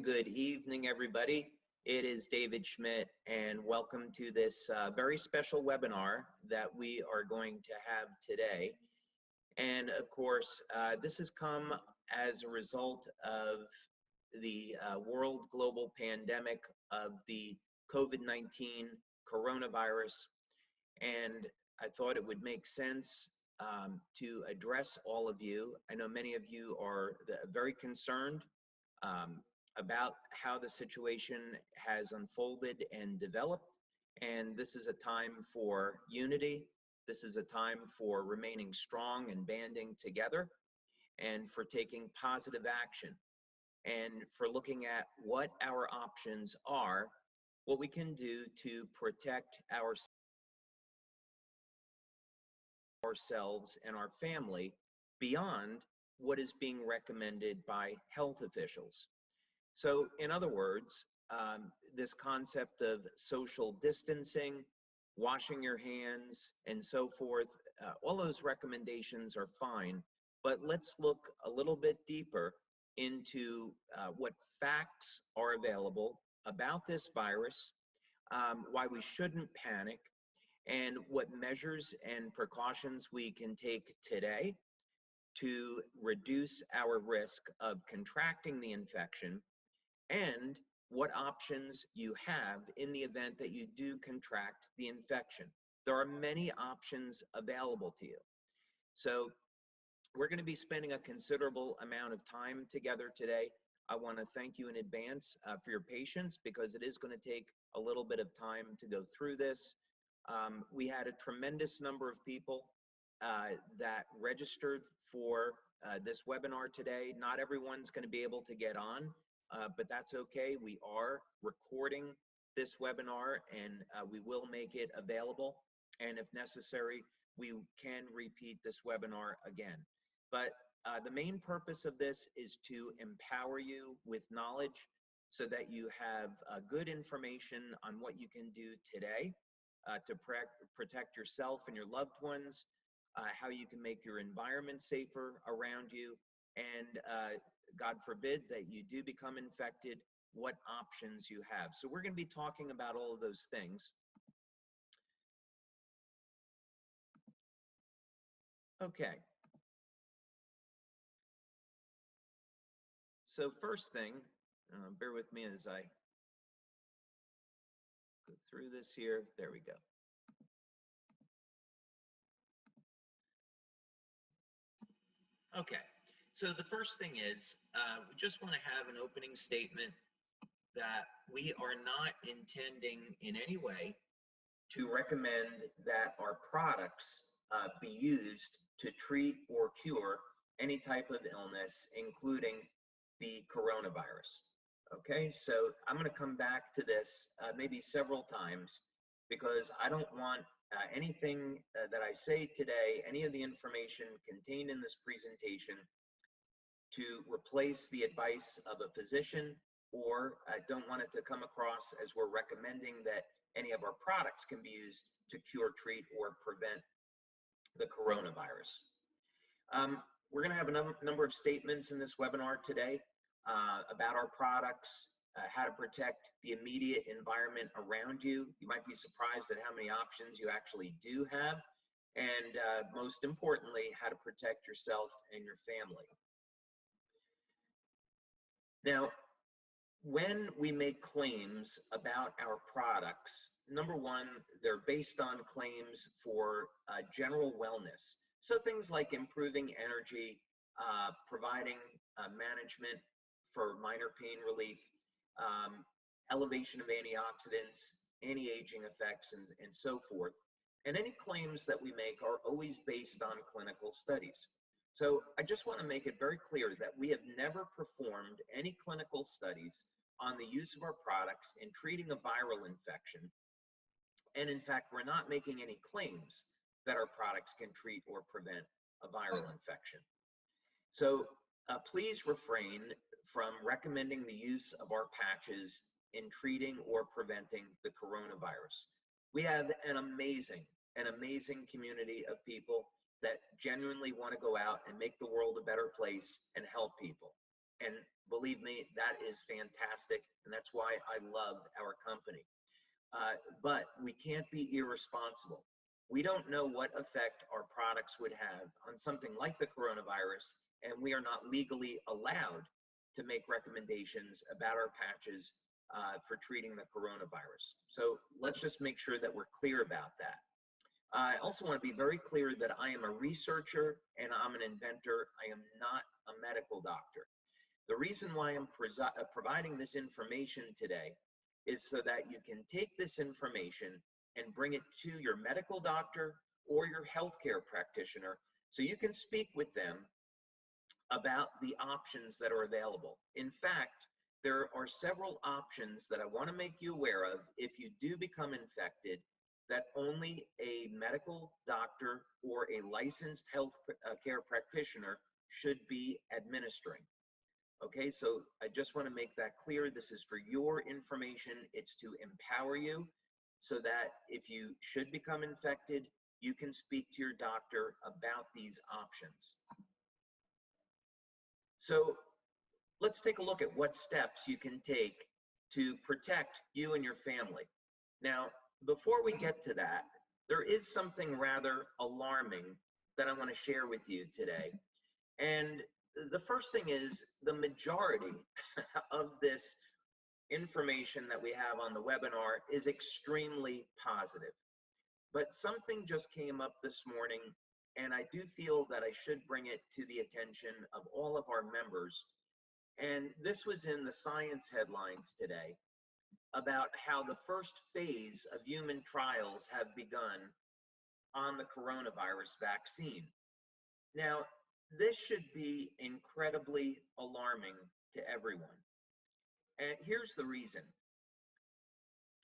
Good evening, everybody. It is Daivd Schmidt, and welcome to this very special webinar that we are going to have today. And of course, this has come as a result of the world global pandemic of the COVID-19 coronavirus. And I thought it would make sense to address all of you. I know many of you are very concerned about how the situation has unfolded and developed. And this is a time for unity. This is a time for remaining strong and banding together, and for taking positive action, and for looking at what our options are, what we can do to protect ourselves and our family beyond what is being recommended by health officials. So in other words, this concept of social distancing, washing your hands, and so forth, all those recommendations are fine, but let's look a little bit deeper into what facts are available about this virus, why we shouldn't panic, and what measures and precautions we can take today to reduce our risk of contracting the infection, and what options you have in the event that you do contract the infection. There are many options available to you. So we're going to be spending a considerable amount of time together today. I want to thank you in advance for your patience, because it is going to take a little bit of time to go through this. We had a tremendous number of people that registered for this webinar today. Not everyone's going to be able to get on, but that's okay. We are recording this webinar, and we will make it available. And if necessary, we can repeat this webinar again. But the main purpose of this is to empower you with knowledge so that you have good information on what you can do today to protect yourself and your loved ones, how you can make your environment safer around you, and God forbid that you do become infected, what options you have. So we're going to be talking about all of those things. Okay. So first thing, bear with me as I go through this here. There we go. Okay. So the first thing is, we just want to have an opening statement that we are not intending in any way to recommend that our products be used to treat or cure any type of illness, including the coronavirus. Okay, so I'm going to come back to this maybe several times, because I don't want anything that I say today, any of the information contained in this presentation, to replace the advice of a physician, or I don't want it to come across as we're recommending that any of our products can be used to cure, treat, or prevent the coronavirus. We're going to have a number of statements in this webinar today about our products, how to protect the immediate environment around you. You might be surprised at how many options you actually do have, and most importantly, how to protect yourself and your family. Now, when we make claims about our products, number one, they're based on claims for general wellness. So things like improving energy, providing management for minor pain relief, elevation of antioxidants, anti-aging effects, and so forth. And any claims that we make are always based on clinical studies. So I just want to make it very clear that we have never performed any clinical studies on the use of our products in treating a viral infection. And in fact, we're not making any claims that our products can treat or prevent a viral infection. So please refrain from recommending the use of our patches in treating or preventing the coronavirus. We have an amazing community of people that genuinely want to go out and make the world a better place and help people. And believe me, that is fantastic. And that's why I love our company. But we can't be irresponsible. We don't know what effect our products would have on something like the coronavirus, and we are not legally allowed to make recommendations about our patches for treating the coronavirus. So let's just make sure that we're clear about that. I also want to be very clear that I am a researcher and I'm an inventor. I am not a medical doctor. The reason why I'm providing this information today is so that you can take this information and bring it to your medical doctor or your healthcare practitioner so you can speak with them about the options that are available. In fact, there are several options that I want to make you aware of if you do become infected that only a medical doctor or a licensed health care practitioner should be administering. Okay, so I just want to make that clear. This is for your information. It's to empower you so that if you should become infected, you can speak to your doctor about these options. So let's take a look at what steps you can take to protect you and your family. Now, before we get to that, there is something rather alarming that I want to share with you today. And the first thing is the majority of this information that we have on the webinar is extremely positive. But something just came up this morning, and I do feel that I should bring it to the attention of all of our members. And this was in the science headlines today about how the first phase of human trials have begun on the coronavirus vaccine. Now, this should be incredibly alarming to everyone. And here's the reason.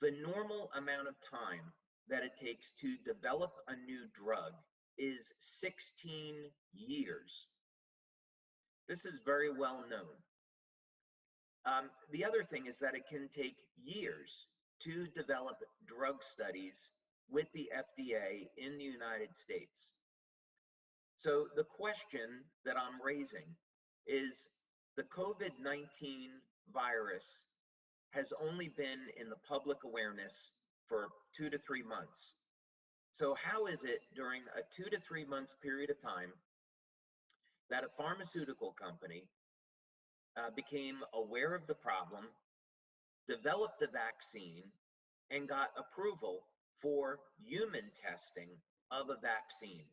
The normal amount of time that it takes to develop a new drug is 16 years. This is very well known. The other thing is that it can take years to develop drug studies with the FDA in the United States. So the question that I'm raising is the COVID-19 virus has only been in the public awareness for 2 to 3 months. So how is it during a 2 to 3 month period of time that a pharmaceutical company became aware of the problem, developed a vaccine, and got approval for human testing of a vaccine?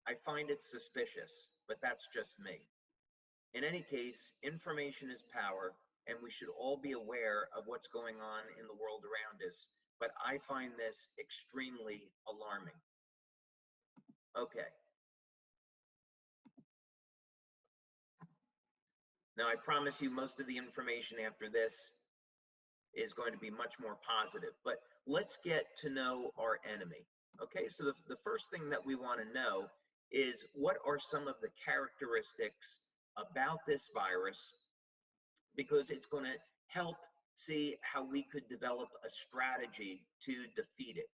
I find it suspicious, but that's just me. In any case, information is power, and we should all be aware of what's going on in the world around us, but I find this extremely alarming. Okay. Now, I promise you most of the information after this is going to be much more positive, but let's get to know our enemy. Okay, so the first thing that we want to know is what are some of the characteristics about this virus, because it's going to help see how we could develop a strategy to defeat it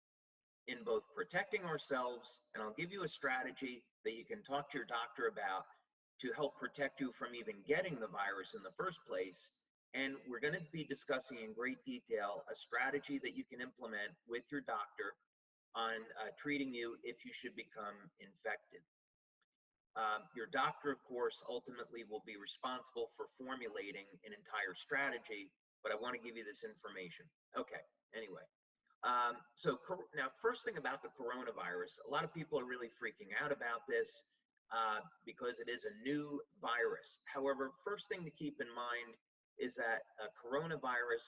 in both protecting ourselves, and I'll give you a strategy that you can talk to your doctor about to help protect you from even getting the virus in the first place. And we're going to be discussing in great detail a strategy that you can implement with your doctor on treating you if you should become infected. Your doctor, of course, ultimately will be responsible for formulating an entire strategy, but I want to give you this information. Okay, anyway. So now, first thing about the coronavirus, a lot of people are really freaking out about this because it is a new virus. However, first thing to keep in mind is that coronavirus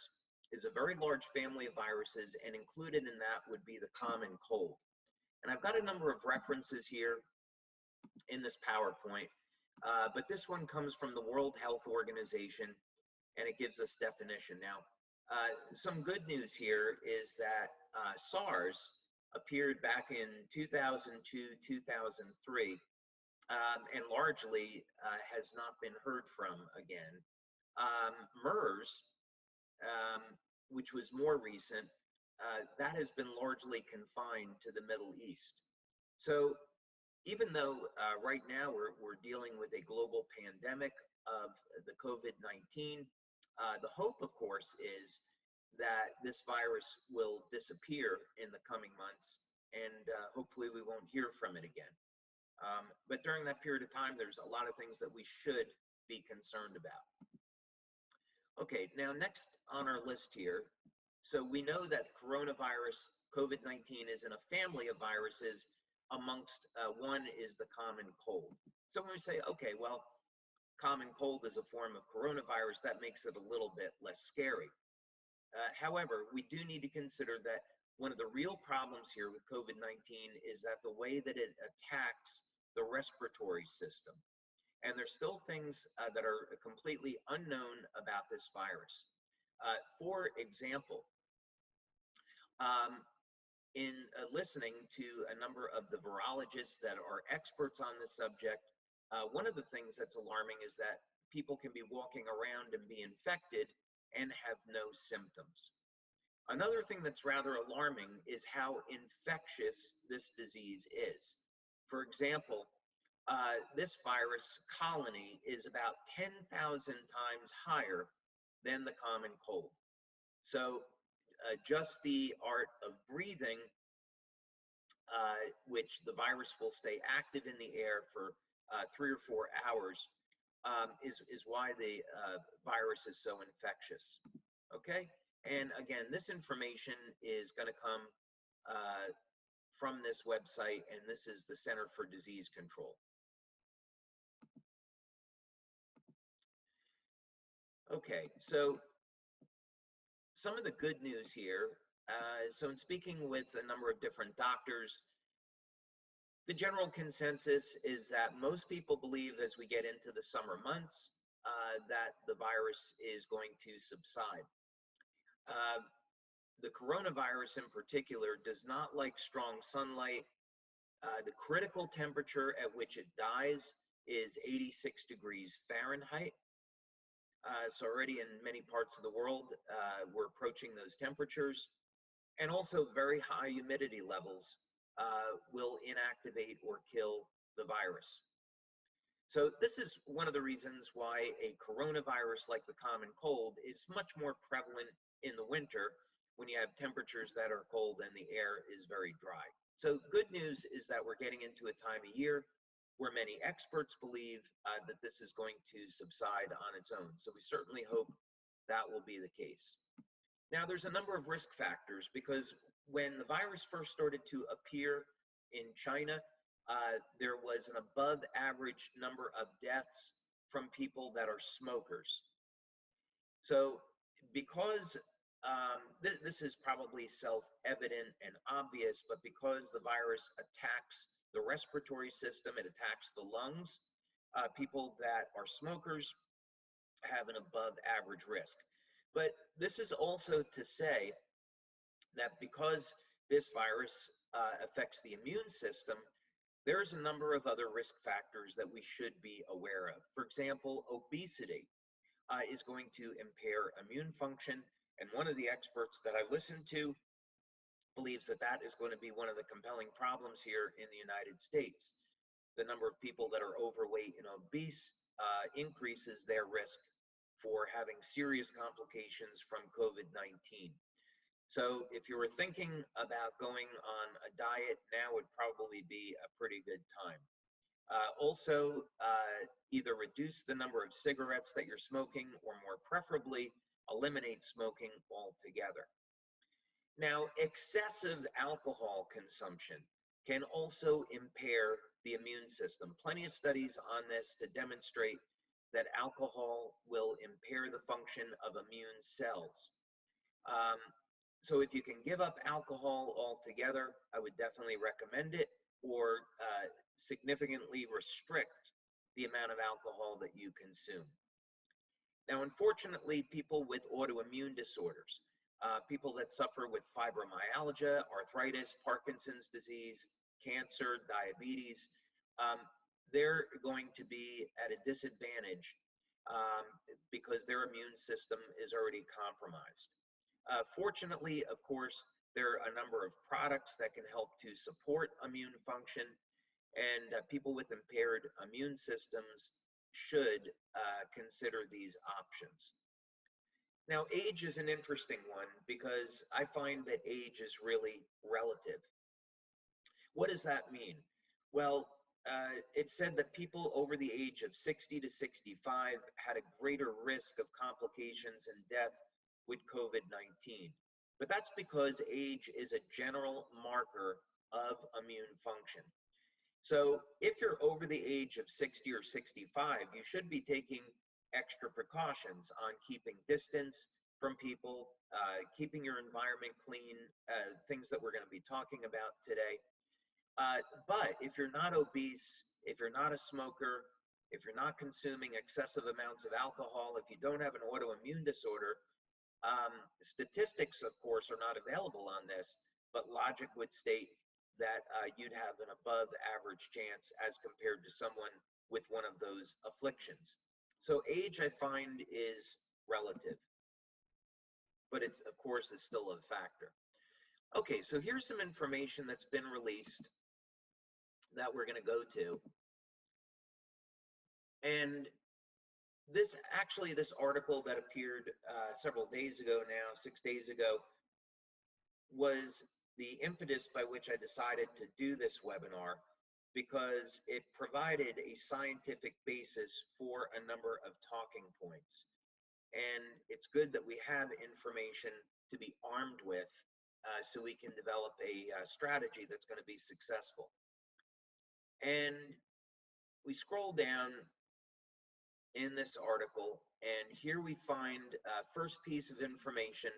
is a very large family of viruses, and included in that would be the common cold. And I've got a number of references here in this PowerPoint, but this one comes from the World Health Organization, and it gives us definition. Now, some good news here is that SARS appeared back in 2002, 2003, and largely has not been heard from again. MERS, which was more recent, that has been largely confined to the Middle East. So even though right now we're dealing with a global pandemic, of the COVID-19. The hope, of course, is that this virus will disappear in the coming months, and hopefully we won't hear from it again. But during that period of time, there's a lot of things that we should be concerned about. Okay, now next on our list here, so we know that coronavirus, COVID-19, is in a family of viruses. Amongst one is the common cold. So when we say, okay, well, common cold is a form of coronavirus, that makes it a little bit less scary. However, we do need to consider that one of the real problems here with COVID-19 is that the way that it attacks the respiratory system. And there's still things that are completely unknown about this virus. For example, in listening to a number of the virologists that are experts on this subject, one of the things that's alarming is that people can be walking around and be infected and have no symptoms. Another thing that's rather alarming is how infectious this disease is. For example, this virus colony is about 10,000 times higher than the common cold. So just the art of breathing, which the virus will stay active in the air for 3 or 4 hours, is why the virus is so infectious. Okay, and again, this information is going to come from this website, and this is the Center for Disease Control. Okay, so some of the good news here. So in speaking with a number of different doctors, the general consensus is that most people believe as we get into the summer months that the virus is going to subside. The coronavirus in particular does not like strong sunlight. The critical temperature at which it dies is 86 degrees Fahrenheit. So already in many parts of the world, we're approaching those temperatures. And also very high humidity levels will inactivate or kill the virus. So this is one of the reasons why a coronavirus like the common cold is much more prevalent in the winter when you have temperatures that are cold and the air is very dry. So good news is that we're getting into a time of year where many experts believe that this is going to subside on its own. So we certainly hope that will be the case. Now, there's a number of risk factors because when the virus first started to appear in China, there was an above average number of deaths from people that are smokers. So because this is probably self-evident and obvious, but because the virus attacks the respiratory system, it attacks the lungs, people that are smokers have an above average risk. But this is also to say that because this virus affects the immune system, there's a number of other risk factors that we should be aware of. For example, obesity is going to impair immune function, and one of the experts that I listened to believes that that is going to be one of the compelling problems here in the United States. The number of people that are overweight and obese increases their risk for having serious complications from COVID-19. So if you were thinking about going on a diet, now would probably be a pretty good time. Also, either reduce the number of cigarettes that you're smoking or more preferably eliminate smoking altogether. Now, excessive alcohol consumption can also impair the immune system. Plenty of studies on this to demonstrate that alcohol will impair the function of immune cells. So if you can give up alcohol altogether, I would definitely recommend it, or significantly restrict the amount of alcohol that you consume. Now, unfortunately, people with autoimmune disorders, people that suffer with fibromyalgia, arthritis, Parkinson's disease, cancer, diabetes, they're going to be at a disadvantage because their immune system is already compromised. Fortunately, of course, there are a number of products that can help to support immune function, and people with impaired immune systems should consider these options. Now, age is an interesting one because I find that age is really relative. What does that mean? Well, it said that people over the age of 60 to 65 had a greater risk of complications and death with COVID-19. But that's because age is a general marker of immune function. So if you're over the age of 60 or 65, you should be taking extra precautions on keeping distance from people, keeping your environment clean, things that we're going to be talking about today. But if you're not obese, if you're not a smoker, if you're not consuming excessive amounts of alcohol, if you don't have an autoimmune disorder, statistics, of course, are not available on this, but logic would state that you'd have an above average chance as compared to someone with one of those afflictions. So age, I find, is relative, but it's, of course, is still a factor. Okay, so here's some information that's been released that we're going to go to. And this article that appeared several days ago now, 6 days ago, was the impetus by which I decided to do this webinar, because it provided a scientific basis for a number of talking points. And it's good that we have information to be armed with so we can develop a strategy that's going to be successful. And we scroll down in this article, and here we find first piece of information,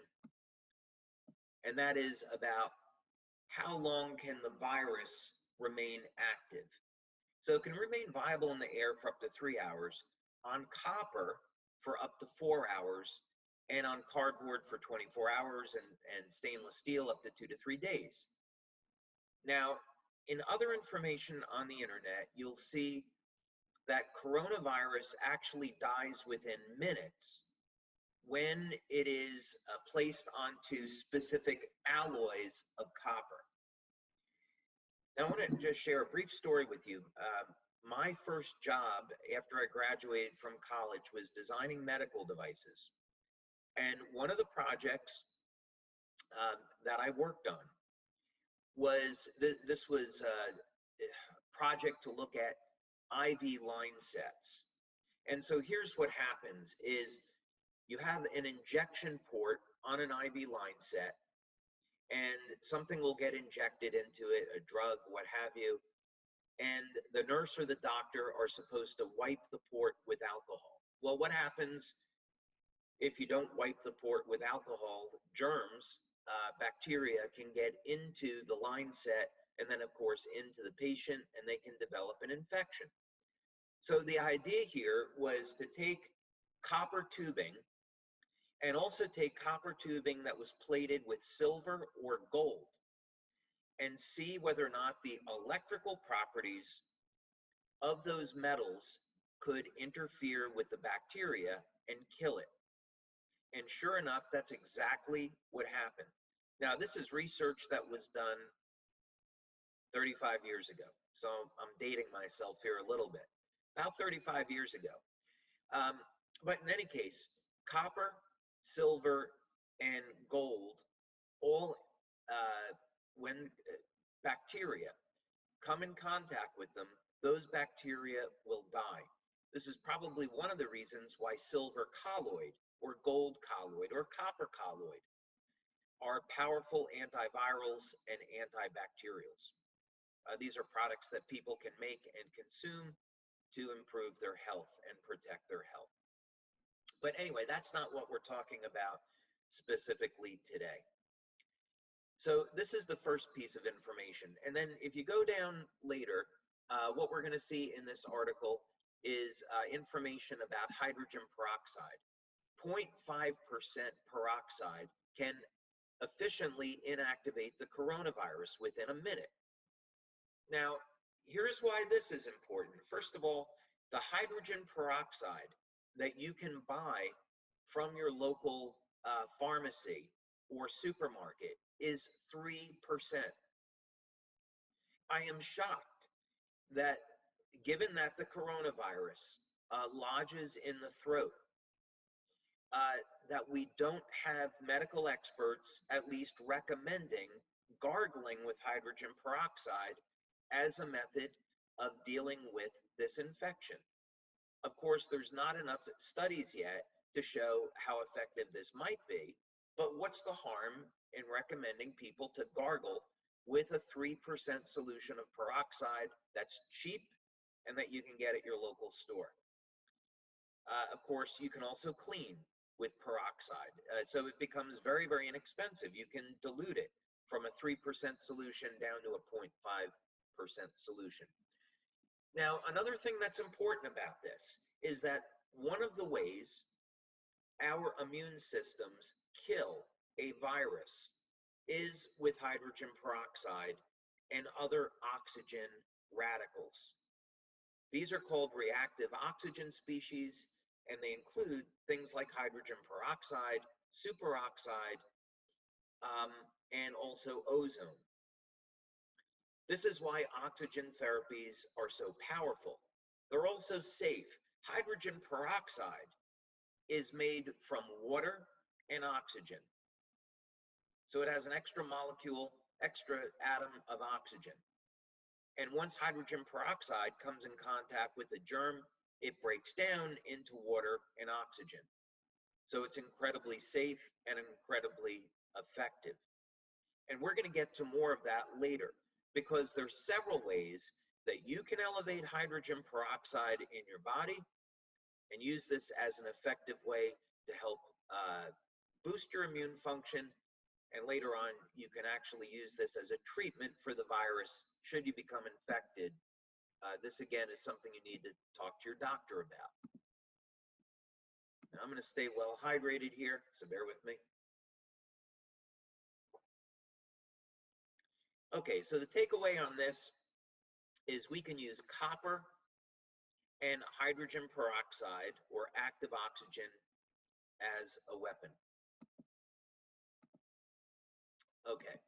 and that is about how long can the virus remain active. So it can remain viable in the air for up to 3 hours, on copper for up to 4 hours, and on cardboard for 24 hours, and stainless steel up to 2 to 3 days. Now, in other information on the internet, you'll see that coronavirus actually dies within minutes when it is placed onto specific alloys of copper. Now, I want to just share a brief story with you. My first job after I graduated from college was designing medical devices. And one of the projects that I worked on was, this was a project to look at IV line sets. And so here's what happens is you have an injection port on an IV line set, and something will get injected into it, a drug, what have you, and the nurse or the doctor are supposed to wipe the port with alcohol. Well, what happens if you don't wipe the port with alcohol? Germs, bacteria can get into the line set and then, of course, into the patient, and they can develop an infection. So the idea here was to take copper tubing, and also take copper tubing that was plated with silver or gold, and see whether or not the electrical properties of those metals could interfere with the bacteria and kill it. And sure enough, that's exactly what happened. Now, this is research that was done 35 years ago. So I'm dating myself here a little bit. About 35 years ago. But in any case, copper, silver, and gold, all when bacteria come in contact with them, those bacteria will die. This is probably one of the reasons why silver colloid or gold colloid or copper colloid are powerful antivirals and antibacterials. These are products that people can make and consume to improve their health and protect their health. But anyway, that's not what we're talking about specifically today. So this is the first piece of information. And then if you go down later, what we're going to see in this article is information about hydrogen peroxide. 0.5% peroxide can efficiently inactivate the coronavirus within a minute. Now, here's why this is important. First of all, the hydrogen peroxide that you can buy from your local pharmacy or supermarket is 3%. I am shocked that, given that the coronavirus lodges in the throat, that we don't have medical experts at least recommending gargling with hydrogen peroxide as a method of dealing with this infection. Of course, there's not enough studies yet to show how effective this might be, but what's the harm in recommending people to gargle with a 3% solution of peroxide that's cheap and that you can get at your local store? Of course, you can also clean with peroxide. So it becomes very, very inexpensive. You can dilute it from a 3% solution down to a 0.5% solution. Now, another thing that's important about this is that one of the ways our immune systems kill a virus is with hydrogen peroxide and other oxygen radicals. These are called reactive oxygen species, and they include things like hydrogen peroxide, superoxide, and also ozone. This is why oxygen therapies are so powerful. They're also safe. Hydrogen peroxide is made from water and oxygen. So it has an extra molecule, extra atom of oxygen. And once hydrogen peroxide comes in contact with a germ, it breaks down into water and oxygen. So it's incredibly safe and incredibly effective. And we're going to get to more of that later, because there's several ways that you can elevate hydrogen peroxide in your body and use this as an effective way to help boost your immune function. And later on, you can actually use this as a treatment for the virus should you become infected. This, again, is something you need to talk to your doctor about. Now, I'm going to stay well hydrated here, so bear with me. Okay, so the takeaway on this is we can use copper and hydrogen peroxide, or active oxygen, as a weapon. Okay.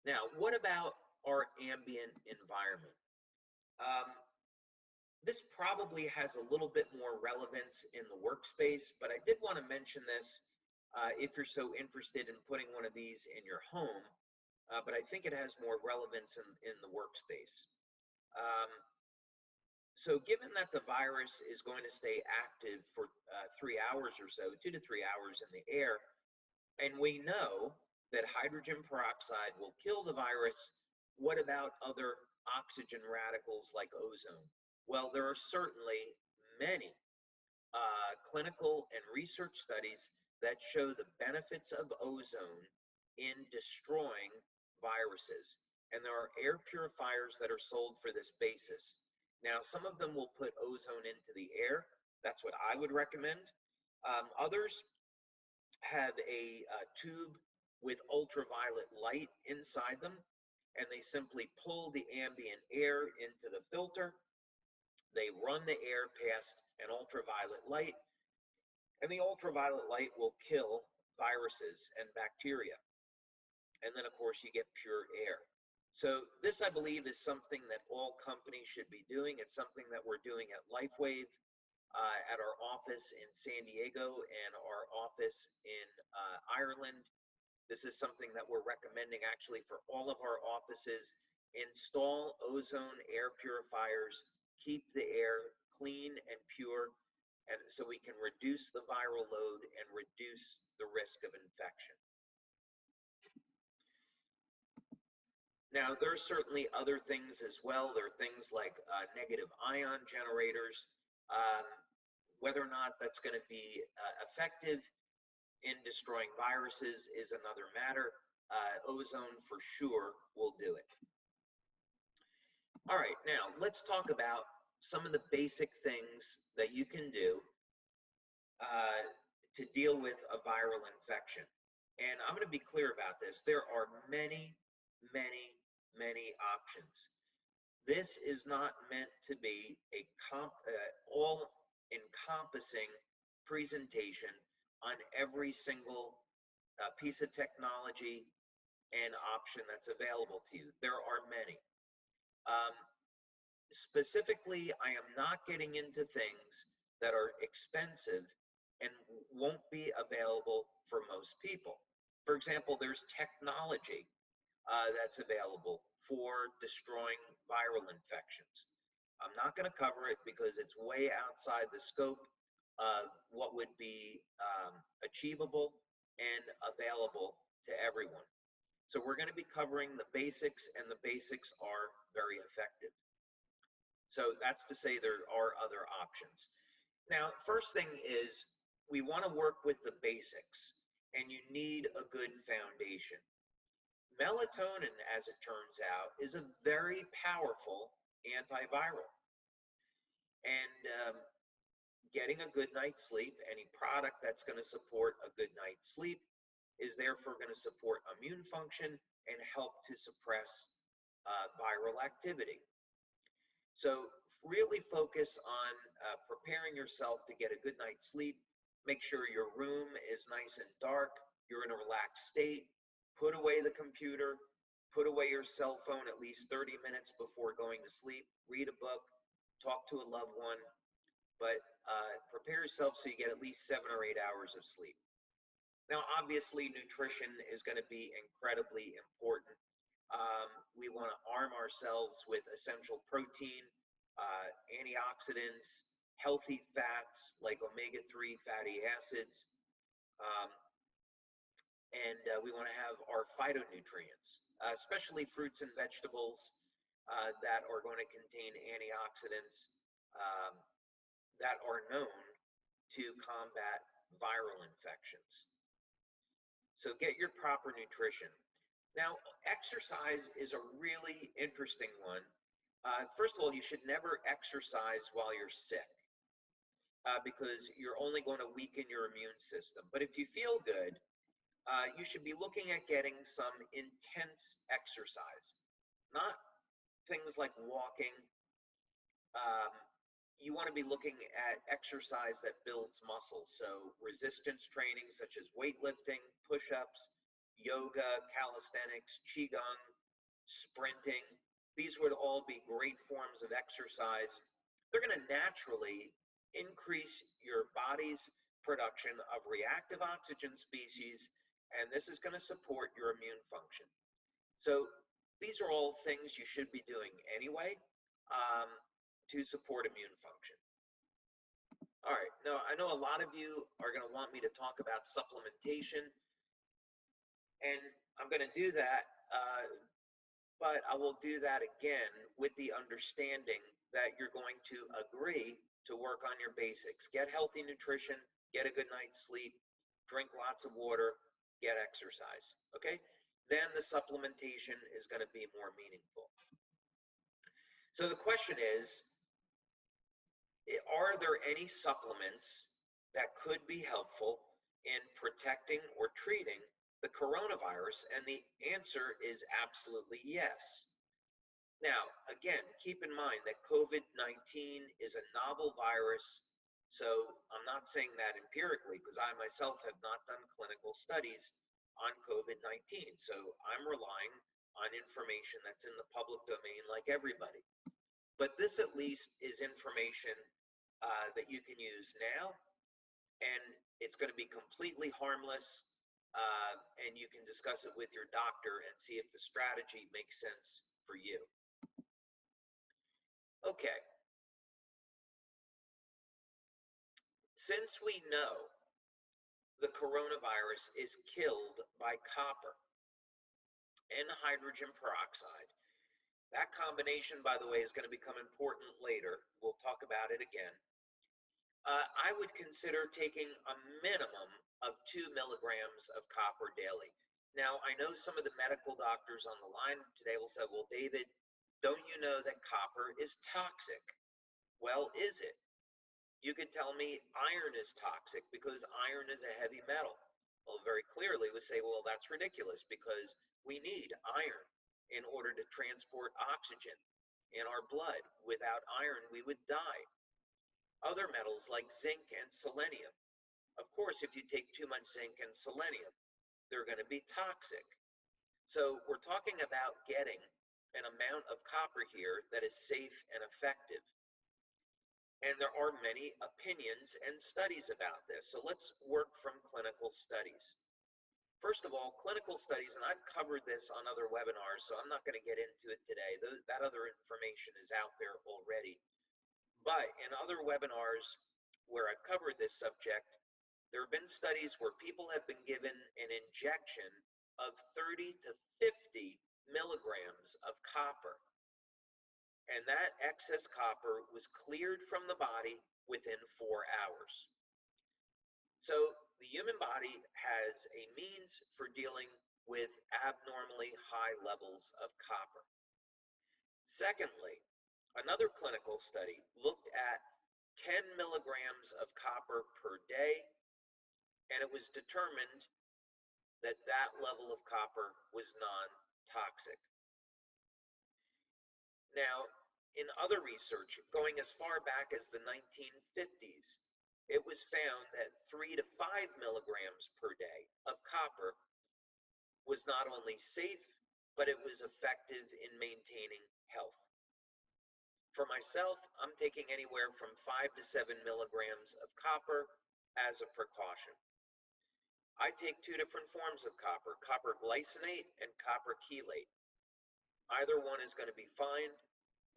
Now, what about our ambient environment? This probably has a little bit more relevance in the workspace, but I did want to mention this if you're so interested in putting one of these in your home, but I think it has more relevance in the workspace. So given that the virus is going to stay active for 3 hours or so, 2 to 3 hours in the air, and we know that hydrogen peroxide will kill the virus, what about other oxygen radicals like ozone? Well, there are certainly many clinical and research studies that show the benefits of ozone in destroying viruses. And there are air purifiers that are sold for this basis. Now, some of them will put ozone into the air. That's what I would recommend. Others have a tube with ultraviolet light inside them, and they simply pull the ambient air into the filter. They run the air past an ultraviolet light, and the ultraviolet light will kill viruses and bacteria. And then, of course, you get pure air. So this, I believe, is something that all companies should be doing. It's something that we're doing at LifeWave, at our office in San Diego and our office in Ireland. This is something that we're recommending actually for all of our offices. Install ozone air purifiers, keep the air clean and pure, and so we can reduce the viral load and reduce the risk of infection. Now, there's certainly other things as well. There are things like negative ion generators. Whether or not that's going to be effective in destroying viruses is another matter. Ozone for sure will do it. All right, now let's talk about some of the basic things that you can do to deal with a viral infection. And I'm going to be clear about this. There are many options. This is not meant to be a all-encompassing presentation on every single piece of technology and option that's available to you. There are many. Specifically, I am not getting into things that are expensive and won't be available for most people. For example, there's technology that's available for destroying viral infections. I'm not going to cover it because it's way outside the scope of what would be achievable and available to everyone. So we're going to be covering the basics, and the basics are very effective. So that's to say there are other options. Now, first thing is we want to work with the basics, and you need a good foundation. Melatonin, as it turns out, is a very powerful antiviral. And getting a good night's sleep, any product that's going to support a good night's sleep, is therefore going to support immune function and help to suppress viral activity. So really focus on preparing yourself to get a good night's sleep. Make sure your room is nice and dark. You're in a relaxed state. Put away the computer. Put away your cell phone at least 30 minutes before going to sleep. Read a book. Talk to a loved one. But prepare yourself so you get at least 7 or 8 hours of sleep. Now, obviously, nutrition is going to be incredibly important. We want to arm ourselves with essential protein, antioxidants, healthy fats like omega-3 fatty acids, and we want to have our phytonutrients, especially fruits and vegetables that are going to contain antioxidants that are known to combat viral infections. So get your proper nutrition. Now, exercise is a really interesting one. First of all, you should never exercise while you're sick because you're only going to weaken your immune system. But if you feel good, you should be looking at getting some intense exercise, not things like walking. You want to be looking at exercise that builds muscle. So resistance training such as weightlifting, push-ups, yoga, calisthenics, qigong, sprinting. These would all be great forms of exercise. They're going to naturally increase your body's production of reactive oxygen species, and this is going to support your immune function. So these are all things you should be doing anyway to support immune function. All right, now I know a lot of you are going to want me to talk about supplementation, and I'm going to do that, but I will do that again with the understanding that you're going to agree to work on your basics. Get healthy nutrition, get a good night's sleep, drink lots of water, get exercise, okay? Then the supplementation is going to be more meaningful. So the question is, are there any supplements that could be helpful in protecting or treating the coronavirus? And the answer is absolutely yes. Now, again, keep in mind that COVID-19 is a novel virus, so I'm not saying that empirically because I myself have not done clinical studies on COVID-19, so I'm relying on information that's in the public domain like everybody. But this at least is information that you can use now, and it's going to be completely harmless, and you can discuss it with your doctor and see if the strategy makes sense for you. Okay. Since we know the coronavirus is killed by copper and hydrogen peroxide, that combination, by the way, is going to become important later. We'll talk about it again. I would consider taking a minimum of 2 milligrams of copper daily. Now, I know some of the medical doctors on the line today will say, well, David, don't you know that copper is toxic? Well, is it? You could tell me iron is toxic because iron is a heavy metal. Well, very clearly we say, well, that's ridiculous because we need iron in order to transport oxygen in our blood. Without iron, we would die. Other metals like zinc and selenium. Of course, if you take too much zinc and selenium, they're going to be toxic. So we're talking about getting an amount of copper here that is safe and effective. And there are many opinions and studies about this. So let's work from clinical studies. First of all, clinical studies, and I've covered this on other webinars, so I'm not going to get into it today. That other information is out there already. But in other webinars where I've covered this subject, there have been studies where people have been given an injection of 30 to 50 milligrams of copper. And that excess copper was cleared from the body within 4 hours. So the human body has a means for dealing with abnormally high levels of copper. Secondly, another clinical study looked at 10 milligrams of copper per day, and it was determined that that level of copper was non-toxic. Now, in other research, going as far back as the 1950s, it was found that 3 to 5 milligrams per day of copper was not only safe, but it was effective in maintaining health. For myself, I'm taking anywhere from 5 to 7 milligrams of copper as a precaution. I take 2 different forms of copper, copper glycinate and copper chelate. Either one is going to be fine.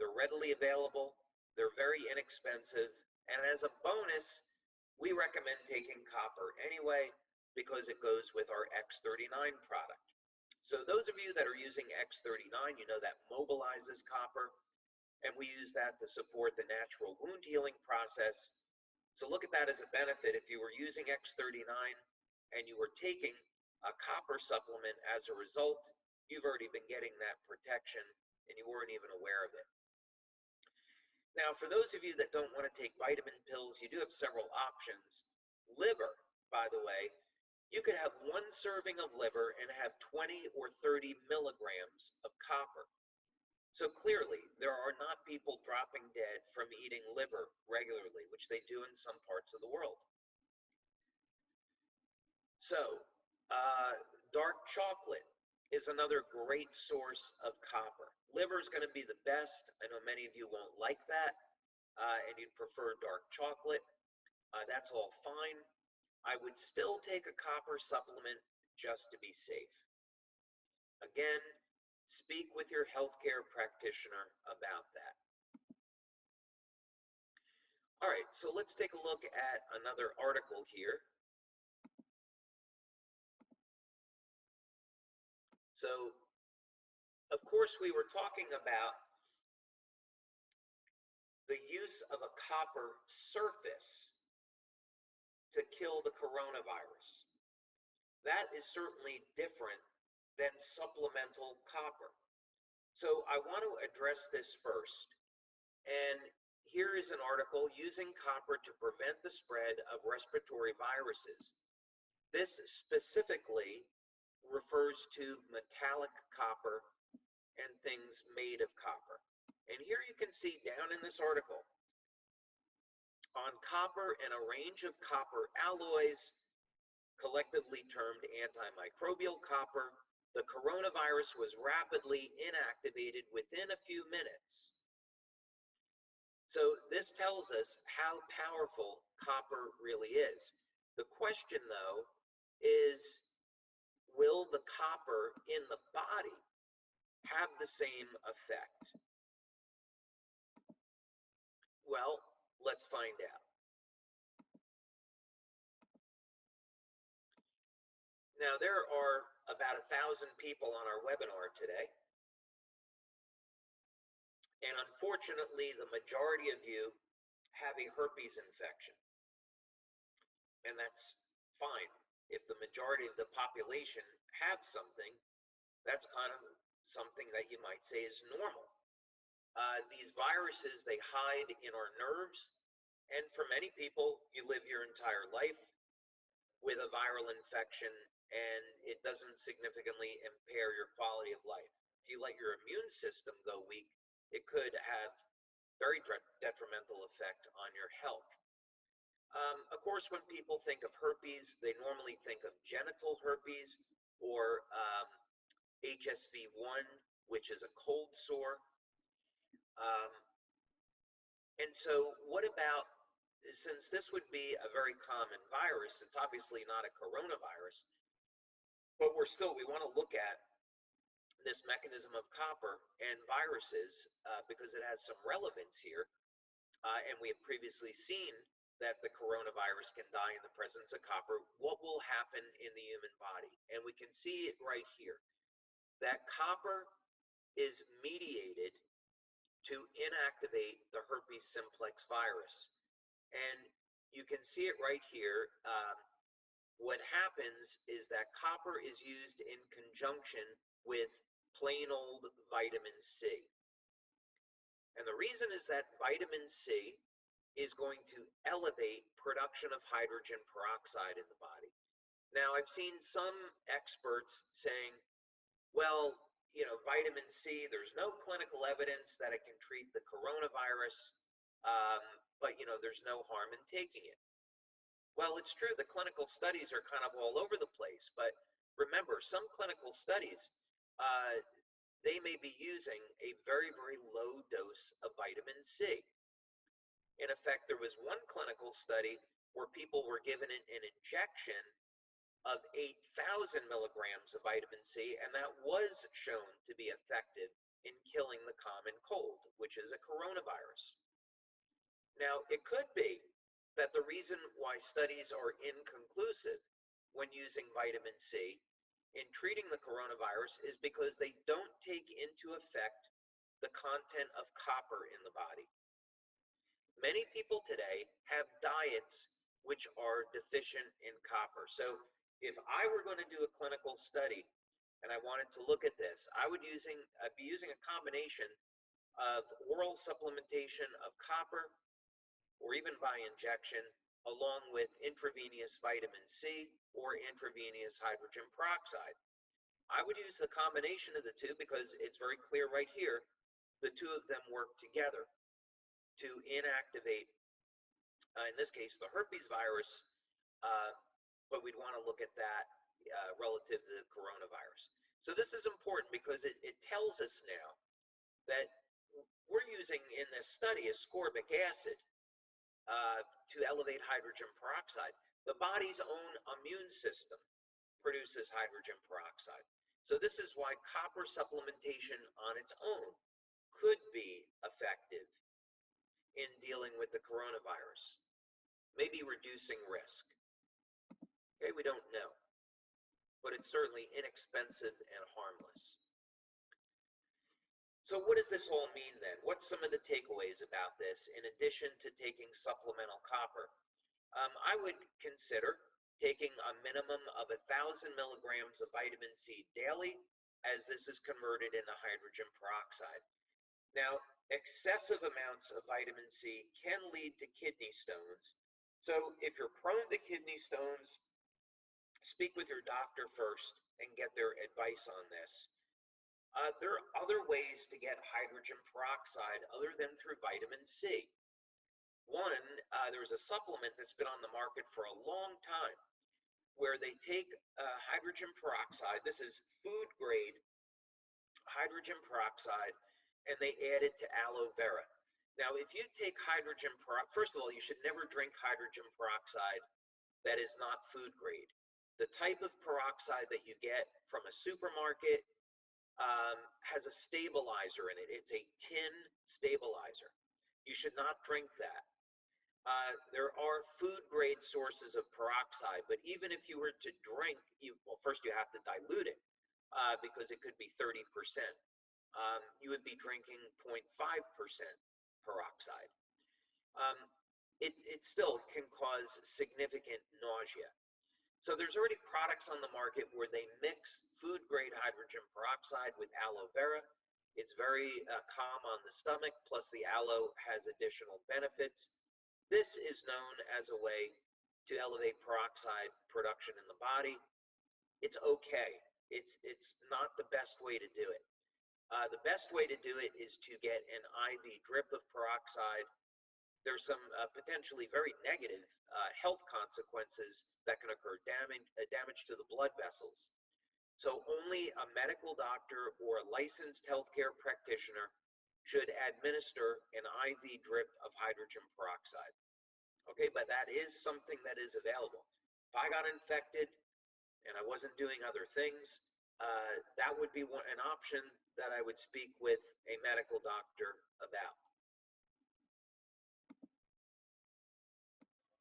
They're readily available. They're very inexpensive. And as a bonus, we recommend taking copper anyway because it goes with our X39 product. So those of you that are using X39, you know that mobilizes copper, and we use that to support the natural wound healing process. So look at that as a benefit. If you were using X39 and you were taking a copper supplement as a result, you've already been getting that protection and you weren't even aware of it. Now, for those of you that don't want to take vitamin pills, you do have several options. Liver, by the way, you could have 1 serving of liver and have 20 or 30 milligrams of copper. So clearly, there are not people dropping dead from eating liver regularly, which they do in some parts of the world. So, dark chocolate is another great source of copper. Liver is going to be the best. I know many of you won't like that, and you'd prefer dark chocolate. That's all fine. I would still take a copper supplement just to be safe. Again, speak with your healthcare practitioner about that. All right, so let's take a look at another article here. So, of course, we were talking about the use of a copper surface to kill the coronavirus. That is certainly different than supplemental copper. So I want to address this first. And here is an article, Using Copper to Prevent the Spread of Respiratory Viruses. This specifically refers to metallic copper and things made of copper. And here you can see down in this article, on copper and a range of copper alloys, collectively termed antimicrobial copper, the coronavirus was rapidly inactivated within a few minutes. So this tells us how powerful copper really is. The question, though, is will the copper in the body have the same effect? Well, let's find out. Now, there are about 1,000 people on our webinar today. And unfortunately, the majority of you have a herpes infection. And that's fine. If the majority of the population have something, that's kind of something that you might say is normal. These viruses, they hide in our nerves. And for many people, you live your entire life with a viral infection, and it doesn't significantly impair your quality of life. If you let your immune system go weak, it could have very detrimental effect on your health. Of course, when people think of herpes, they normally think of genital herpes or HSV1 which is a cold sore. Um, and so what about, since this would be a very common virus, it's obviously not a coronavirus, but we want to look at this mechanism of copper and viruses because it has some relevance here. And we have previously seen that the coronavirus can die in the presence of copper. What will happen in the human body? And we can see it right here, that copper is mediated to inactivate the herpes simplex virus. And you can see it right here. What happens is that copper is used in conjunction with plain old vitamin C. And the reason is that vitamin C is going to elevate production of hydrogen peroxide in the body. Now, I've seen some experts saying, well, vitamin C, there's no clinical evidence that it can treat the coronavirus, but, there's no harm in taking it. Well, it's true, the clinical studies are kind of all over the place, but remember, some clinical studies, they may be using a very, very low dose of vitamin C. In effect, there was one clinical study where people were given an injection of 8,000 milligrams of vitamin C, and that was shown to be effective in killing the common cold, which is a coronavirus. Now, it could be that the reason why studies are inconclusive when using vitamin C in treating the coronavirus is because they don't take into effect the content of copper in the body. Many people today have diets which are deficient in copper. So if I were going to do a clinical study and I wanted to look at this, I would be using a combination of oral supplementation of copper or even by injection, along with intravenous vitamin C or intravenous hydrogen peroxide. I would use the combination of the two because it's very clear right here, the two of them work together to inactivate, in this case, the herpes virus, but we'd want to look at that relative to the coronavirus. So this is important because it tells us now that we're using in this study ascorbic acid to elevate hydrogen peroxide. The body's own immune system produces hydrogen peroxide. So this is why copper supplementation on its own could be effective in dealing with the coronavirus, maybe reducing risk. Okay, we don't know, but it's certainly inexpensive and harmless. So what does this all mean then? What's some of the takeaways about this in addition to taking supplemental copper? I would consider taking a minimum of 1,000 milligrams of vitamin C daily, as this is converted into hydrogen peroxide. Now, excessive amounts of vitamin C can lead to kidney stones. So if you're prone to kidney stones, speak with your doctor first and get their advice on this. There are other ways to get hydrogen peroxide other than through vitamin C. One, there's a supplement that's been on the market for a long time where they take hydrogen peroxide, this is food grade hydrogen peroxide, and they add it to aloe vera. Now, if you take hydrogen peroxide, first of all, you should never drink hydrogen peroxide that is not food grade. The type of peroxide that you get from a supermarket has a stabilizer in it. It's a tin stabilizer. You should not drink that. There are food grade sources of peroxide, but even if you were to drink, well, first you have to dilute it because it could be 30%. You would be drinking 0.5% peroxide. It still can cause significant nausea. So there's already products on the market where they mix food-grade hydrogen peroxide with aloe vera. It's very calm on the stomach, plus the aloe has additional benefits. This is known as a way to elevate peroxide production in the body. It's okay. It's not the best way to do it. The best way to do it is to get an IV drip of peroxide. There's some potentially very negative health consequences that can occur, damage to the blood vessels. So only a medical doctor or a licensed healthcare practitioner should administer an IV drip of hydrogen peroxide. Okay, but that is something that is available. If I got infected and I wasn't doing other things, that would be an option that I would speak with a medical doctor about.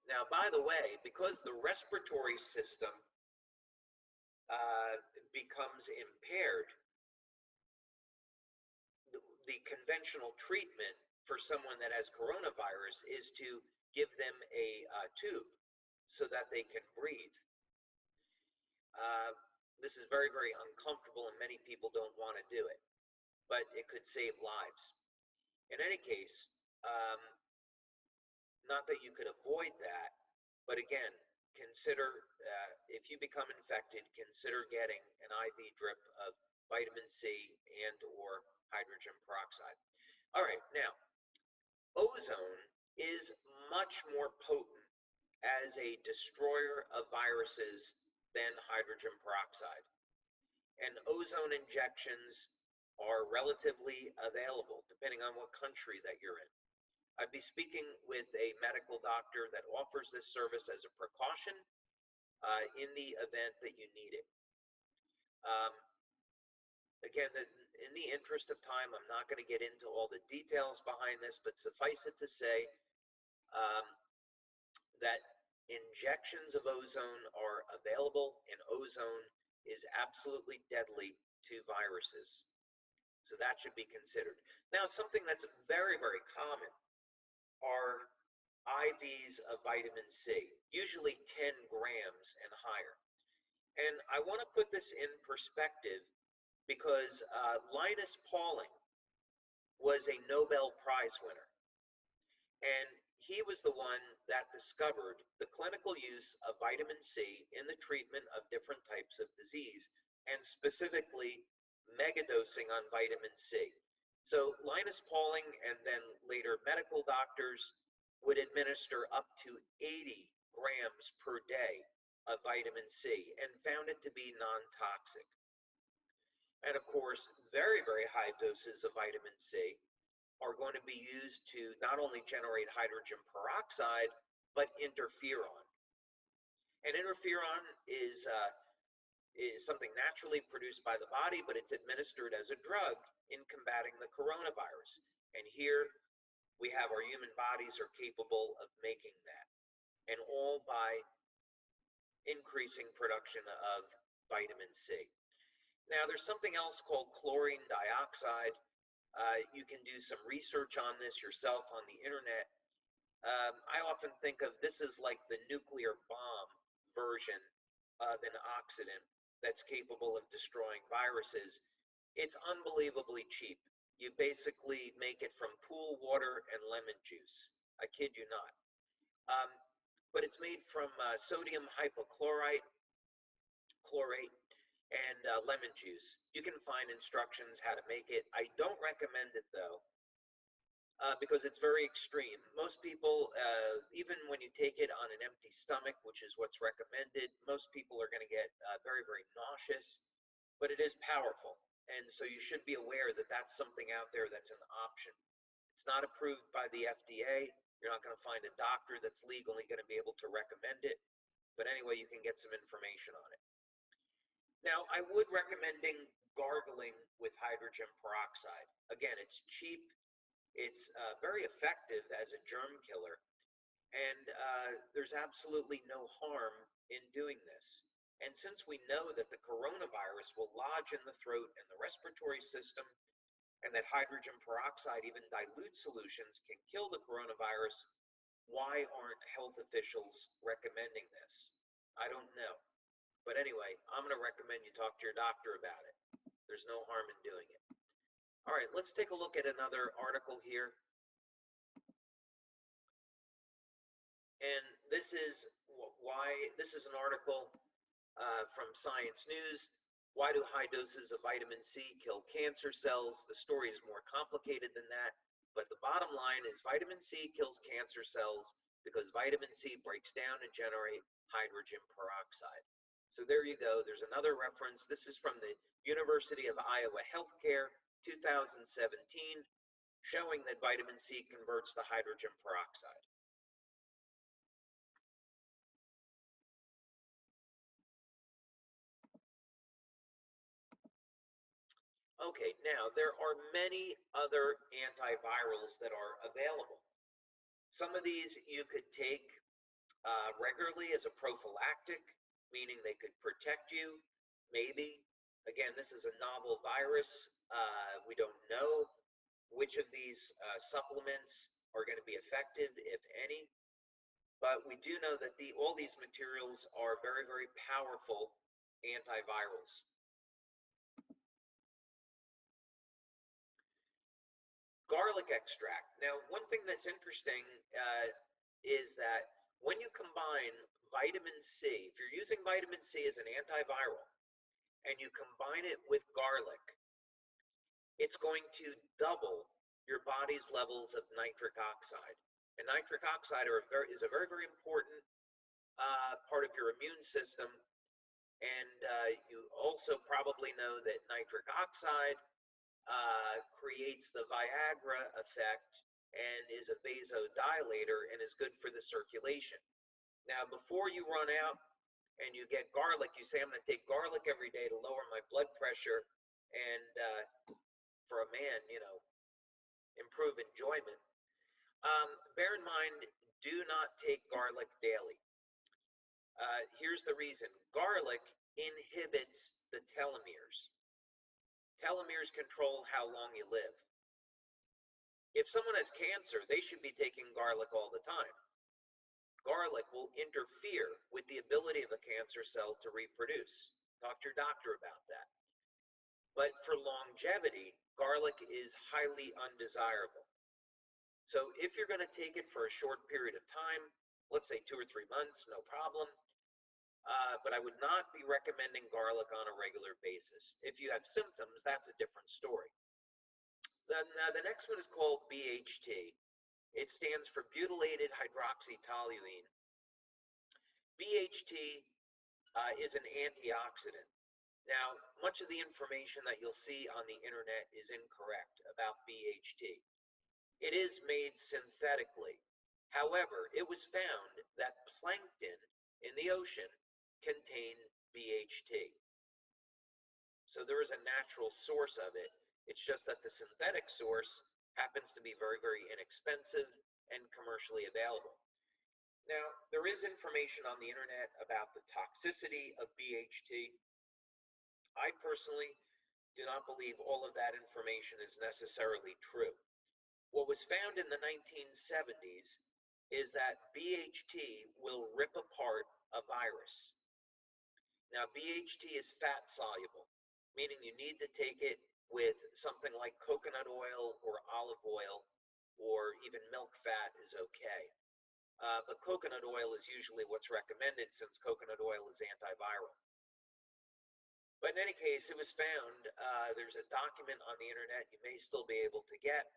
Now, by the way, because the respiratory system becomes impaired, the conventional treatment for someone that has coronavirus is to give them a tube so that they can breathe. This is very, very uncomfortable, and many people don't want to do it, but it could save lives. In any case, not that you could avoid that, but again, consider, if you become infected, consider getting an IV drip of vitamin C and or hydrogen peroxide. All right, now, ozone is much more potent as a destroyer of viruses than hydrogen peroxide. And ozone injections are relatively available depending on what country that you're in. I'd be speaking with a medical doctor that offers this service as a precaution in the event that you need it. Again, in the interest of time, I'm not going to get into all the details behind this, but suffice it to say that injections of ozone are available, and ozone is absolutely deadly to viruses. So that should be considered. Now, something that's very, very common are IVs of vitamin C, usually 10 grams and higher. And I want to put this in perspective because Linus Pauling was a Nobel Prize winner. And he was the one that discovered the clinical use of vitamin C in the treatment of different types of disease, and specifically megadosing on vitamin C. So Linus Pauling and then later medical doctors would administer up to 80 grams per day of vitamin C and found it to be non-toxic. And of course, very, very high doses of vitamin C are going to be used to not only generate hydrogen peroxide, but interferon. And interferon is something naturally produced by the body, but it's administered as a drug in combating the coronavirus. And here we have our human bodies are capable of making that, and all by increasing production of vitamin C. Now, there's something else called chlorine dioxide. You can do some research on this yourself on the internet. I often think of this as like the nuclear bomb version of an oxidant that's capable of destroying viruses. It's unbelievably cheap. You basically make it from pool water and lemon juice. I kid you not. But it's made from sodium hypochlorite, chlorate, and lemon juice. You can find instructions how to make it. I don't recommend it though, because it's very extreme. Most people, even when you take it on an empty stomach, which is what's recommended, most people are going to get very, very nauseous, but it is powerful. And so you should be aware that that's something out there that's an option. It's not approved by the FDA. You're not going to find a doctor that's legally going to be able to recommend it. But anyway, you can get some information on it. Now, I would recommending gargling with hydrogen peroxide. Again, it's cheap. It's very effective as a germ killer. And there's absolutely no harm in doing this. And since we know that the coronavirus will lodge in the throat and the respiratory system, and that hydrogen peroxide, even dilute solutions, can kill the coronavirus, why aren't health officials recommending this? I don't know. But anyway, I'm going to recommend you talk to your doctor about it. There's no harm in doing it. All right, let's take a look at another article here. And this is an article from Science News. Why do high doses of vitamin C kill cancer cells? The story is more complicated than that, but the bottom line is vitamin C kills cancer cells because vitamin C breaks down and generates hydrogen peroxide. So there you go. There's another reference. This is from the University of Iowa Healthcare, 2017, showing that vitamin C converts to hydrogen peroxide. Okay, now there are many other antivirals that are available. Some of these you could take regularly as a prophylactic, meaning they could protect you, maybe. Again, this is a novel virus. We don't know which of these supplements are going to be effective, if any. But we do know that all these materials are very, very powerful antivirals. Garlic extract. Now, one thing that's interesting is that when you combine vitamin C, if you're using vitamin C as an antiviral, and you combine it with garlic, it's going to double your body's levels of nitric oxide. And nitric oxide is a very, very important part of your immune system. And you also probably know that nitric oxide creates the Viagra effect and is a vasodilator and is good for the circulation. Now, before you run out and you get garlic, you say, I'm going to take garlic every day to lower my blood pressure and for a man, improve enjoyment. Bear in mind, do not take garlic daily. Here's the reason. Garlic inhibits the telomeres. Telomeres control how long you live. If someone has cancer, they should be taking garlic all the time. Garlic will interfere with the ability of a cancer cell to reproduce. Talk to your doctor about that. But for longevity, garlic is highly undesirable. So if you're going to take it for a short period of time, let's say 2 or 3 months, no problem. But I would not be recommending garlic on a regular basis. If you have symptoms, that's a different story. Then the next one is called BHT. It stands for butylated hydroxytoluene. BHT is an antioxidant. Now, much of the information that you'll see on the internet is incorrect about BHT. It is made synthetically. However, it was found that plankton in the ocean contain BHT. So there is a natural source of it. It's just that the synthetic source happens to be very, very inexpensive and commercially available. Now, there is information on the internet about the toxicity of BHT. I personally do not believe all of that information is necessarily true. What was found in the 1970s is that BHT will rip apart a virus. Now, BHT is fat soluble, meaning you need to take it with something like coconut oil or olive oil, or even milk fat is okay. But coconut oil is usually what's recommended since coconut oil is antiviral. But in any case, it was found, there's a document on the internet you may still be able to get.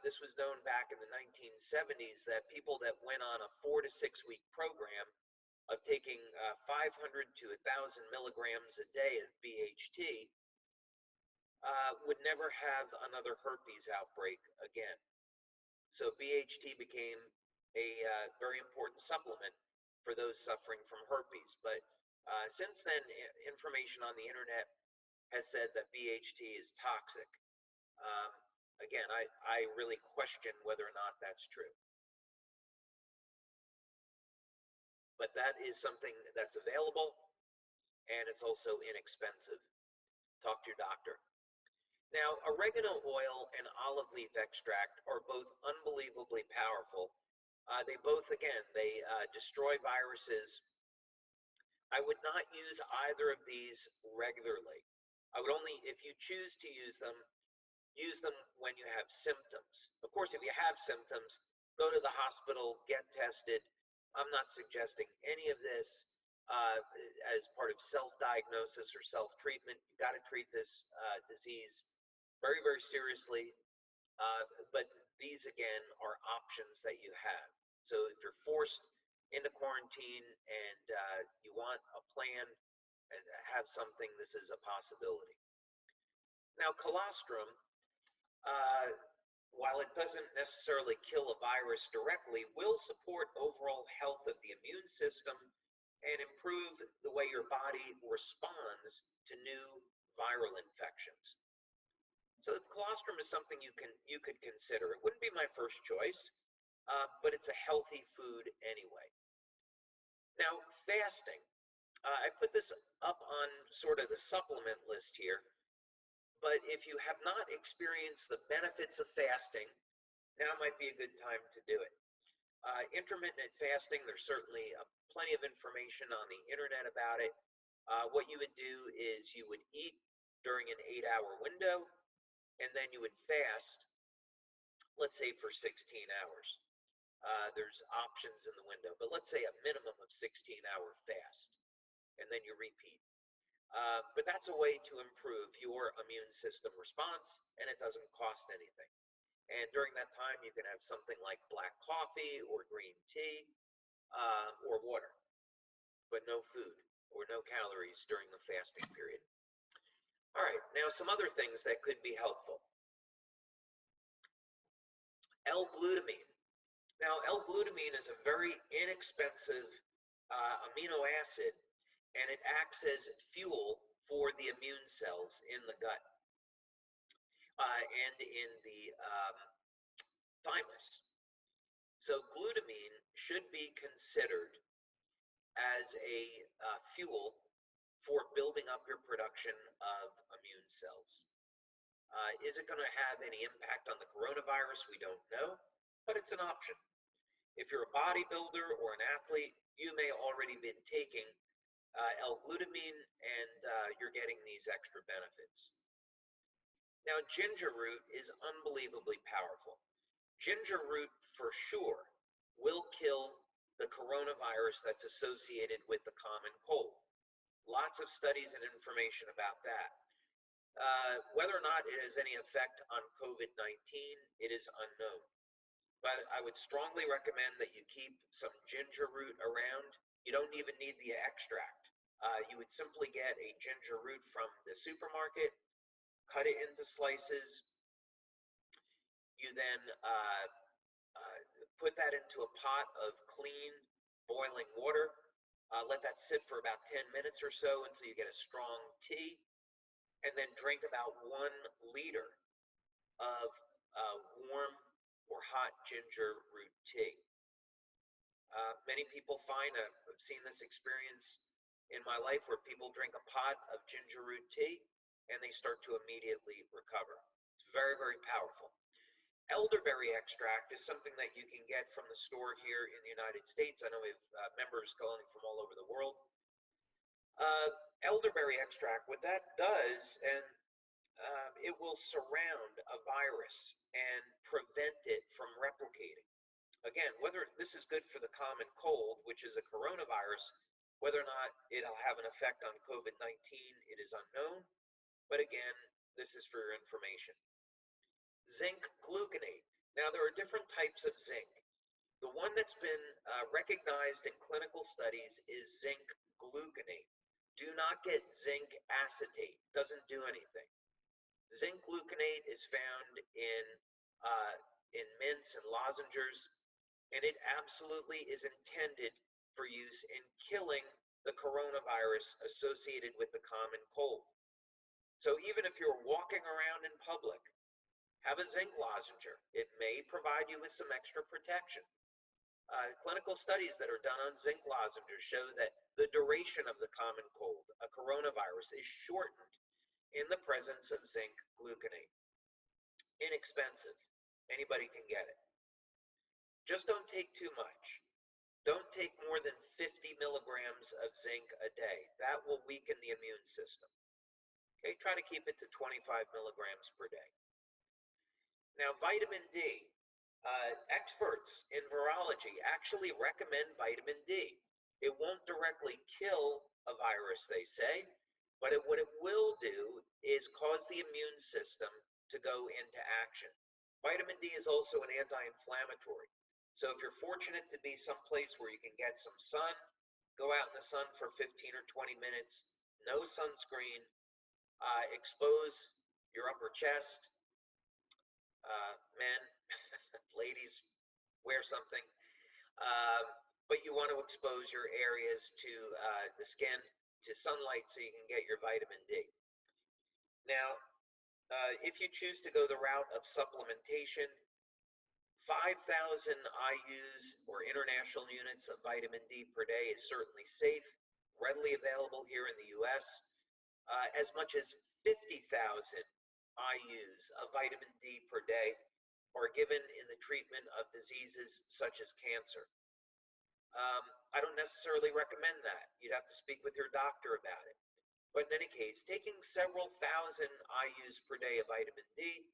This was known back in the 1970s that people that went on a 4 to 6 week program of taking 500 to 1,000 milligrams a day of BHT would never have another herpes outbreak again. So BHT became a very important supplement for those suffering from herpes. But since then, information on the internet has said that BHT is toxic. Again, I really question whether or not that's true. But that is something that's available, and it's also inexpensive. Talk to your doctor. Now, oregano oil and olive leaf extract are both unbelievably powerful. They both, again, they destroy viruses. I would not use either of these regularly. I would only, if you choose to use them when you have symptoms. Of course, if you have symptoms, go to the hospital, get tested. I'm not suggesting any of this as part of self-diagnosis or self-treatment. You've got to treat this disease very, very seriously. But these, again, are options that you have. So if you're forced into quarantine and you want a plan and have something, this is a possibility. Now, colostrum, while it doesn't necessarily kill a virus directly, will support overall health of the immune system and improve the way your body responds to new viral infections. So colostrum is something you could consider. It wouldn't be my first choice, but it's a healthy food anyway. Now, fasting. I put this up on sort of the supplement list here, but if you have not experienced the benefits of fasting, now might be a good time to do it. Intermittent fasting, there's certainly plenty of information on the internet about it. What you would do is you would eat during an 8-hour window, and then you would fast, let's say for 16 hours. There's options in the window, but let's say a minimum of 16-hour fast, and then you repeat. But that's a way to improve your immune system response, and it doesn't cost anything. And during that time, you can have something like black coffee or green tea or water, but no food or no calories during the fasting period. All right, now some other things that could be helpful. L-glutamine. Now, L-glutamine is a very inexpensive amino acid, and it acts as fuel for the immune cells in the gut and in the thymus. So glutamine should be considered as a fuel for building up your production of immune cells. Is it going to have any impact on the coronavirus? We don't know, but it's an option. If you're a bodybuilder or an athlete, you may already been taking L-glutamine, and you're getting these extra benefits. Now, ginger root is unbelievably powerful. Ginger root, for sure, will kill the coronavirus that's associated with the common cold. Lots of studies and information about that. Whether or not it has any effect on COVID-19, it is unknown. But I would strongly recommend that you keep some ginger root around. You don't even need the extract. You would simply get a ginger root from the supermarket, cut it into slices. You then put that into a pot of clean, boiling water. Let that sit for about 10 minutes or so until you get a strong tea, and then drink about 1 liter of warm or hot ginger root tea. Many people find, I've seen this experience in my life, where people drink a pot of ginger root tea and they start to immediately recover. It's very, very powerful. Elderberry extract is something that you can get from the store here in the United States. I know we have members calling from all over the world. Elderberry extract, what that does, and it will surround a virus and prevent it from replicating. Again, whether this is good for the common cold, which is a coronavirus, whether or not it'll have an effect on COVID-19, it is unknown. But again, this is for your information. Zinc gluconate. Now, there are different types of zinc. The one that's been recognized in clinical studies is zinc gluconate. Do not get zinc acetate. Doesn't do anything. Zinc gluconate is found in mints and lozenges, and it absolutely is intended for use in killing the coronavirus associated with the common cold. So even if you're walking around in public, have a zinc lozenge. It may provide you with some extra protection. Clinical studies that are done on zinc lozenges show that the duration of the common cold, a coronavirus, is shortened in the presence of zinc gluconate. Inexpensive. Anybody can get it. Just don't take too much. Don't take more than 50 milligrams of zinc a day. That will weaken the immune system. Okay, try to keep it to 25 milligrams per day. Now, vitamin D. Experts in virology actually recommend vitamin D. It won't directly kill a virus, they say, but what it will do is cause the immune system to go into action. Vitamin D is also an anti-inflammatory. So if you're fortunate to be someplace where you can get some sun, go out in the sun for 15 or 20 minutes, no sunscreen, expose your upper chest. Men, ladies, wear something. But you want to expose your areas to the skin, to sunlight, so you can get your vitamin D. Now, if you choose to go the route of supplementation, 5,000 IUs or international units of vitamin D per day is certainly safe, readily available here in the US. As much as 50,000 IUs of vitamin D per day are given in the treatment of diseases such as cancer. I don't necessarily recommend that. You'd have to speak with your doctor about it. But in any case, taking several thousand IUs per day of vitamin D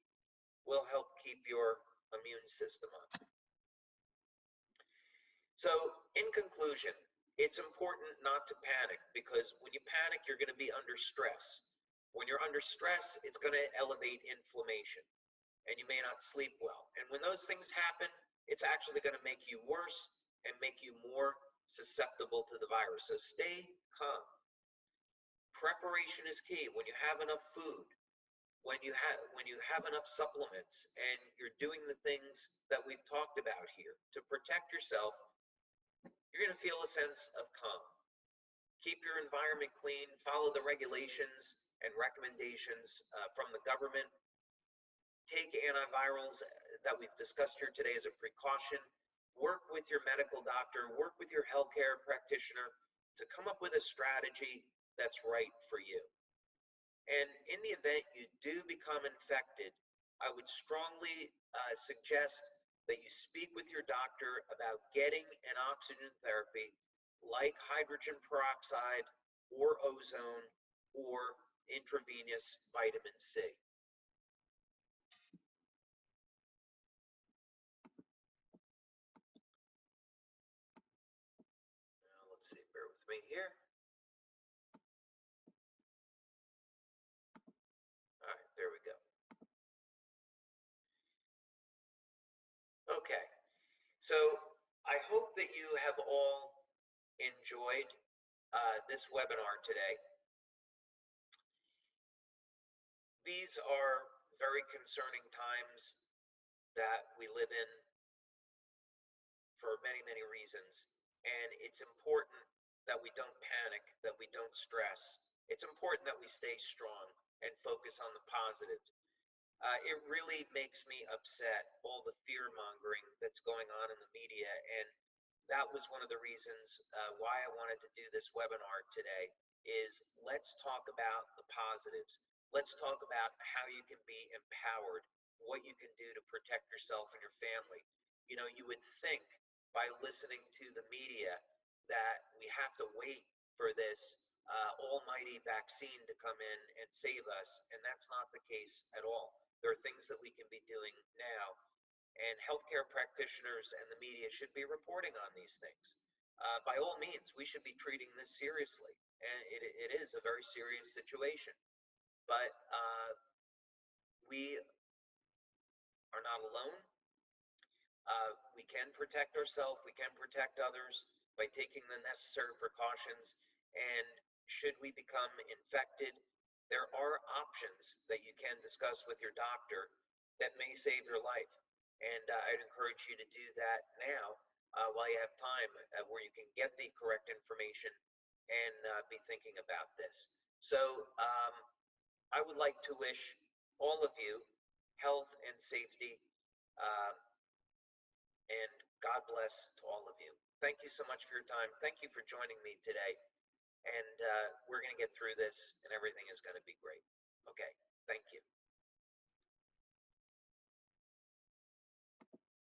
will help keep your immune system up. So, in conclusion, it's important not to panic, because when you panic, you're going to be under stress. When you're under stress, it's going to elevate inflammation, and you may not sleep well. And when those things happen, it's actually going to make you worse and make you more susceptible to the virus. So stay calm. Preparation is key. When you have enough food, when you have enough supplements, and you're doing the things that we've talked about here to protect yourself, you're going to feel a sense of calm. Keep your environment clean, follow the regulations and recommendations from the government. Take antivirals that we've discussed here today as a precaution. Work with your medical doctor, work with your healthcare practitioner to come up with a strategy that's right for you. And in the event you do become infected, I would strongly suggest that you speak with your doctor about getting an oxygen therapy like hydrogen peroxide or ozone or intravenous vitamin C. Now, let's see, bear with me here. All right, there we go. Okay, so I hope that you have all enjoyed this webinar today. These are very concerning times that we live in for many, many reasons. And it's important that we don't panic, that we don't stress. It's important that we stay strong and focus on the positives. It really makes me upset, all the fear-mongering that's going on in the media. And that was one of the reasons why I wanted to do this webinar today, is let's talk about the positives. Let's talk about how you can be empowered, what you can do to protect yourself and your family. You know, you would think by listening to the media that we have to wait for this almighty vaccine to come in and save us, and that's not the case at all. There are things that we can be doing now, and healthcare practitioners and the media should be reporting on these things. By all means, we should be treating this seriously, and it is a very serious situation. But we are not alone. We can protect ourselves, we can protect others by taking the necessary precautions, and should we become infected, there are options that you can discuss with your doctor that may save your life. And I'd encourage you to do that now while you have time, where you can get the correct information and be thinking about this. So I would like to wish all of you health and safety, and God bless to all of you. Thank you so much for your time. Thank you for joining me today. And we're going to get through this, and everything is going to be great.